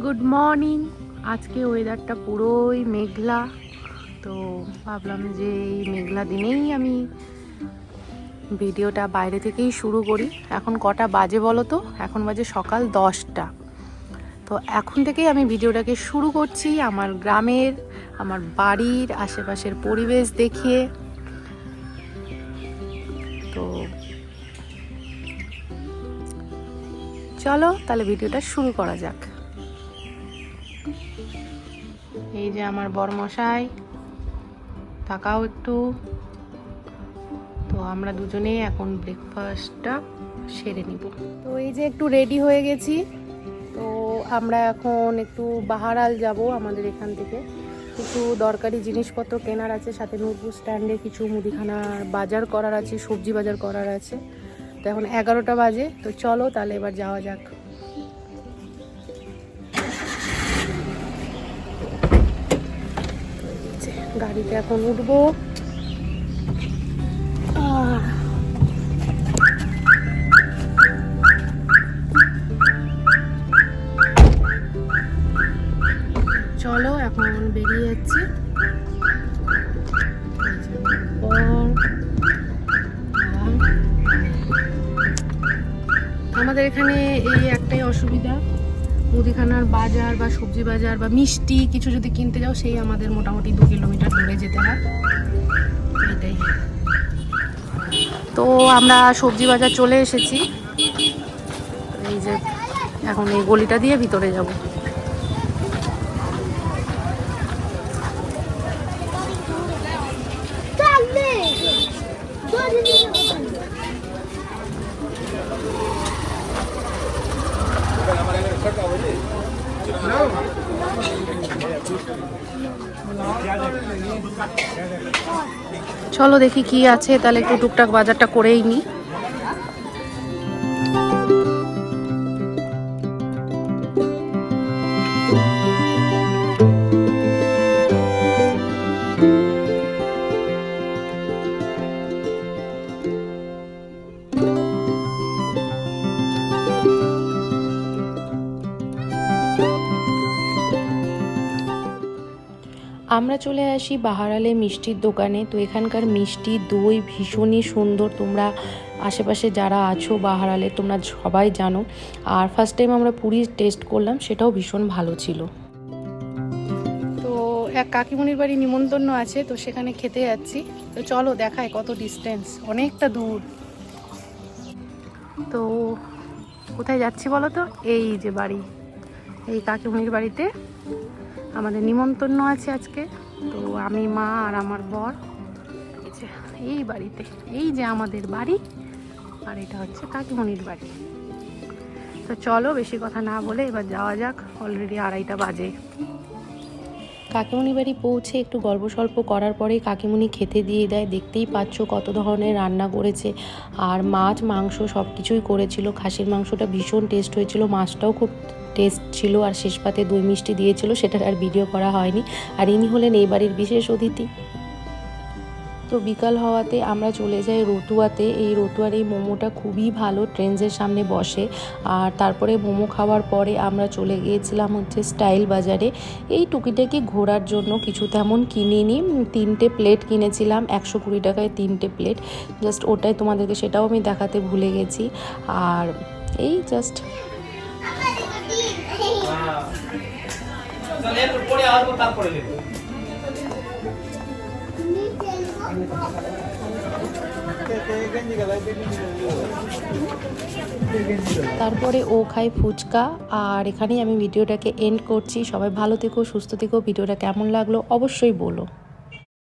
Good morning. আজকে ওয়েদারটা পুরোই মেঘলা, তো ভাবলাম যে এই মেঘলা দিনেই আমি ভিডিওটা বাইরে থেকেই শুরু করি। এখন কটা বাজে বলো তো? এখন বাজে সকাল 10টা। তো এখন থেকেই আমি ভিডিওটাকে শুরু করছি আমার গ্রামের, আমার বাড়ির আশেপাশের পরিবেশ দেখিয়ে। তো চলো তাহলে ভিডিওটা শুরু করা যাক। এই যে আমার বরমশাই, তাকাও একটু। তো আমরা দুজনেই এখন ব্রেকফাস্টটা সেরে নিব। তো এই যে একটু রেডি হয়ে গেছি। তো আমরা এখন একটু বাহারাল যাব। আমাদের এখান থেকে কিছু দরকারি জিনিসপত্র কেনার আছে, সাথে নূরপুর স্ট্যান্ডে কিছু মুদিখানার বাজার করার আছে, সবজি বাজার করার আছে। তো এখন 11টা বাজে। তো চলো তাহলে এবার যাওয়া যাক। গাড়িতে এখন উঠবো। চলো এখন বেরিয়ে যাচ্ছি। আমাদের এখানে এই একটাই অসুবিধা, মুদিখানার বাজার বা সবজি বাজার বা মিষ্টি কিছু যদি কিনতে যাও, সেই আমাদের মোটামুটি 2 কিলোমিটার দূরে যেতে হয়। এটাই। তো আমরা সবজি বাজার চলে এসেছি। এই যে এখন এই গলিটা দিয়ে ভিতরে যাব। চলো দেখি কি আছে, তাহলে একটু টুকটাক বাজারটা করেই নি। আমরা চলে আসি বাহারালে মিষ্টির দোকানে। তো এখানকার মিষ্টি দই ভীষণই সুন্দর। তোমরা আশেপাশে যারা আছো বাহারালে তোমরা সবাই জানো। আর ফার্স্ট টাইম আমরা পুরি টেস্ট করলাম, সেটাও ভীষণ ভালো ছিল। তো এক কাকিমণির বাড়ি নিমন্ত্রণ আছে, তো সেখানে খেতে যাচ্ছি। তো চলো দেখায় কত ডিস্টেন্স, অনেকটা দূর। তো কোথায় যাচ্ছি বলো তো? এই যে বাড়ি, এই কাকিমণির বাড়িতে আমাদের নিমন্ত্রণ আছে আজকে। তো আমি, মা আর আমার বর এই বাড়িতে। এই যে আমাদের বাড়ি, আর এটা হচ্ছে কাকিমণির বাড়ি। তো চলো বেশি কথা না বলে এবার যাওয়া যাক। অলরেডি 2:30 বাজে। কাকিমণি বাড়ি পৌঁছে একটু গল্প সল্প করার পরেই কাকিমণি খেতে দিয়ে দেয়। দেখতেই পাচ্ছ কত ধরনের রান্না করেছে, আর মাছ মাংস সব কিছুই করেছিল। খাসির মাংসটা ভীষণ টেস্ট হয়েছিল, মাছটাও খুব টেস্ট ছিল, আর শেষ পাতে দই মিষ্টি দিয়েছিল, সেটার আর ভিডিও করা হয়নি। আর ইনি হলেন এই বাড়ির বিশেষ অতিথি। তো বিকাল হওয়াতে আমরা চলে যাই রতুয়াতে। এই রতুয়ার এই মোমোটা খুবই ভালো, ট্রেন্সের সামনে বসে। আর তারপরে মোমো খাওয়ার পরে আমরা চলে গিয়েছিলাম হচ্ছে স্টাইল বাজারে। এই টুকিটাকি ঘোরার জন্য, কিছু তেমন কিনিনি। 3টে প্লেট কিনেছিলাম, 120 টাকায় 3টে প্লেট। জাস্ট ওটাই তোমাদেরকে, সেটাও আমি দেখাতে ভুলে গেছি। আর এই জাস্ট তারপরে ও খায় ফুচকা। আর এখানেই আমি ভিডিওটাকে এন্ড করছি। সবাই ভালো থেকো, সুস্থ থেকো। ভিডিওটা কেমন লাগলো অবশ্যই বলো।